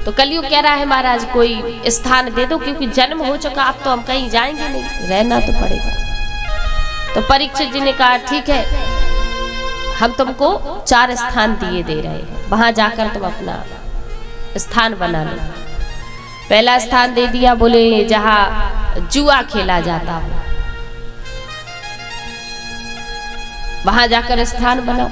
तो कलयुग कह रहा है महाराज कोई स्थान दे दो, क्योंकि जन्म हो चुका, अब तो हम कहीं जाएंगे नहीं, रहना तो पड़ेगा। तो परीक्षित जी ने कहा ठीक है, हम तुमको 4 स्थान दिए दे रहे हैं, वहां जाकर तुम अपना स्थान बना लो। पहला स्थान दे दिया, बोले जहां जुआ खेला जाता हो वहां जाकर स्थान बनाओ।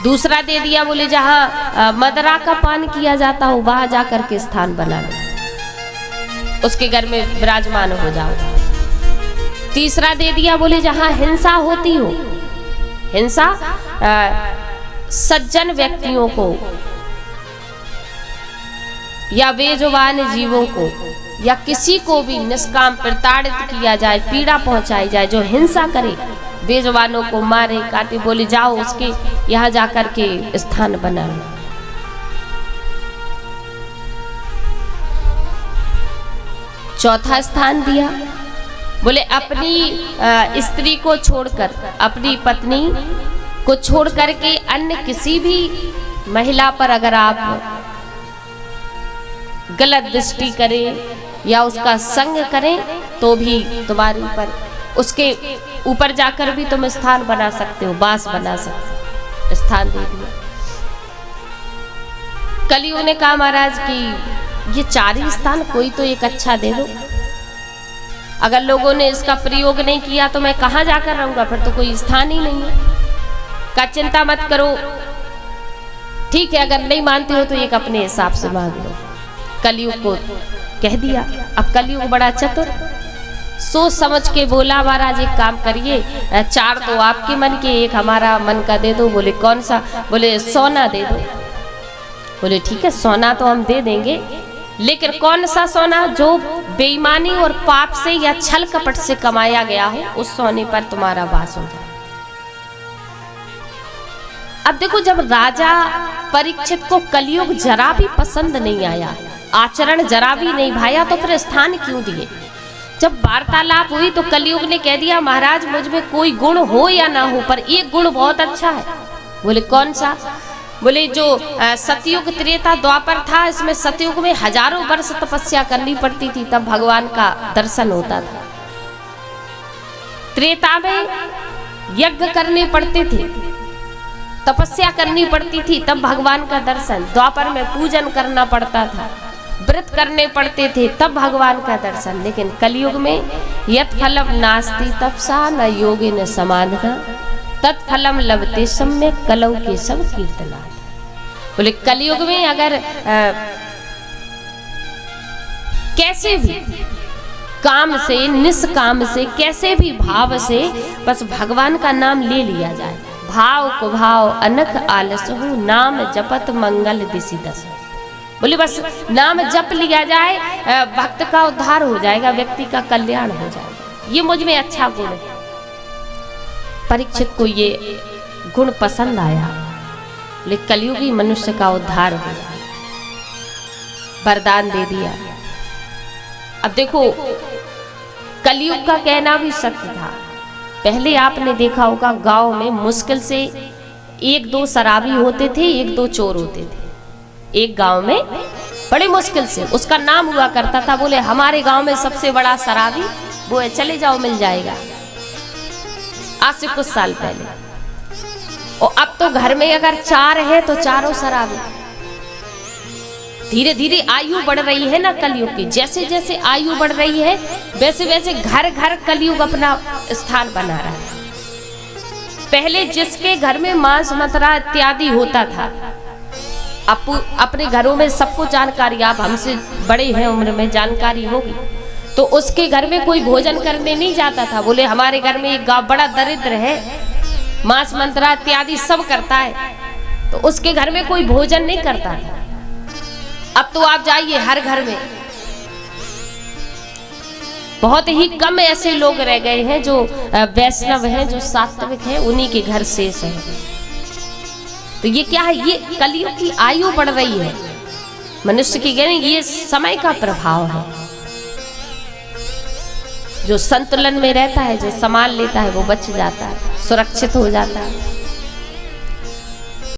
दूसरा दे दिया, बोले जहां मदरा का पान किया जाता हो वहां जाकर के स्थान बना लो, उसके घर में विराजमान हो जाओ। तीसरा दे दिया, बोले जहां हिंसा होती हो, हिंसा सज्जन व्यक्तियों को या बेजुबान जीवों को या किसी को भी निष्काम प्रताड़ित किया जाए, पीड़ा पहुंचाई जाए, जो हिंसा करे, बेजुबानों को मारे काटे, बोले जाओ उसके यहाँ जाकर के स्थान बना लो। चौथा स्थान दिया, बोले अपनी स्त्री को छोड़कर, अपनी पत्नी को छोड़ करके अन्य किसी भी महिला पर अगर आप गलत दृष्टि करें या उसका संग करें तो भी तुम्हारे ऊपर, उसके ऊपर जाकर भी तुम स्थान बना सकते हो, वास बना सकते हो। स्थान दे दिया। कलयुग ने कहा महाराज कि ये 4 ही स्थान, कोई तो एक अच्छा दे दो। अगर लोगों ने इसका प्रयोग नहीं किया तो मैं कहाँ जाकर रहूंगा, फिर तो कोई स्थान ही नहीं है। का चिंता मत करो, ठीक है, अगर नहीं मानते हो तो एक अपने हिसाब से मांग लो। कलयुग को कह दिया। अब कलयुग बड़ा चतुर, सोच समझ के बोला महाराज एक काम करिए, 4 तो आपके मन के, एक हमारा मन का दे दो। बोले कौन सा? बोले सोना दे दो। बोले ठीक है, सोना तो हम दे देंगे, लेकिन कौन सा सोना? जो बेईमानी और पाप से या छल कपट से कमाया गया हो, उस सोने पर तुम्हारा वास हो जाए। अब देखो, जब राजा परीक्षित को कलयुग जरा भी पसंद नहीं आया, आचरण जरा भी नहीं भाया, तो फिर स्थान क्यों दिए? जब वार्तालाप हुई तो कलयुग ने कह दिया महाराज मुझ में कोई गुण हो या ना हो, पर एक गुण बहुत अच्छा है। बोले कौन सा? बोले जो सतयुग त्रेता द्वापर था, इसमें सतयुग में हजारों वर्ष तपस्या करनी पड़ती थी, तब भगवान का दर्शन होता था। त्रेता में यज्ञ करने पड़ते थे, तपस्या करनी पड़ती थी, तब भगवान का दर्शन। द्वापर में पूजन करना पड़ता था, व्रत करने पड़ते थे, तब भगवान का दर्शन। लेकिन कलयुग में यत् फलम नास्ति तपसा न योगेन समाधना तत्फलम लभते सम्यक कलौ के सब कीर्तना। बोले कलयुग में अगर कैसे भी काम से, निष्काम से, कैसे भी भाव से बस भगवान का नाम ले लिया जाए, भाव को भाव अनख आलस हो, नाम जपत मंगल दिशि दस। बोले बस नाम जप लिया जाए, भक्त का उद्धार हो जाएगा, व्यक्ति का कल्याण हो जाएगा। ये मुझ में अच्छा गुण है। परीक्षित को ये गुण पसंद आया, लेकिन कलयुगी मनुष्य का उद्धार हो जाए, वरदान दे दिया। अब देखो, कलयुग का कहना भी सत्य था। पहले आपने देखा होगा गांव में मुश्किल से 1-2 शराबी होते थे, 1-2 चोर होते थे एक गांव में, बड़े मुश्किल से। उसका नाम हुआ करता था, बोले हमारे गांव में सबसे बड़ा शराबी वो है, चले जाओ मिल जाएगा। आज से कुछ साल पहले। और अब तो घर में अगर 4 है तो चारों शराबी। धीरे धीरे आयु बढ़ रही है ना कलयुग की, जैसे जैसे आयु बढ़ रही है वैसे वैसे घर घर कलयुग अपना स्थान बना रहा है। पहले जिसके घर में मांस मदिरा इत्यादि होता था, अपने घरों में सबको जानकारी, आप हमसे बड़े हैं उम्र में, जानकारी होगी, तो उसके घर में कोई भोजन करने नहीं जाता था। बोले हमारे घर में एक गांव बड़ा दरिद्र है, मांस मदिरा इत्यादि सब करता है, तो उसके घर में कोई भोजन नहीं करता था। अब तो आप जाइए हर घर में, बहुत ही कम ऐसे लोग रह गए हैं जो वैष्णव हैं, जो सात्विक हैं, उन्हीं के घर शेष है। तो ये क्या है? ये कलयुग की आयु बढ़ रही है मनुष्य की, ये समय का प्रभाव है। जो संतुलन में रहता है, जो संभाल लेता है, वो बच जाता है, सुरक्षित हो जाता है।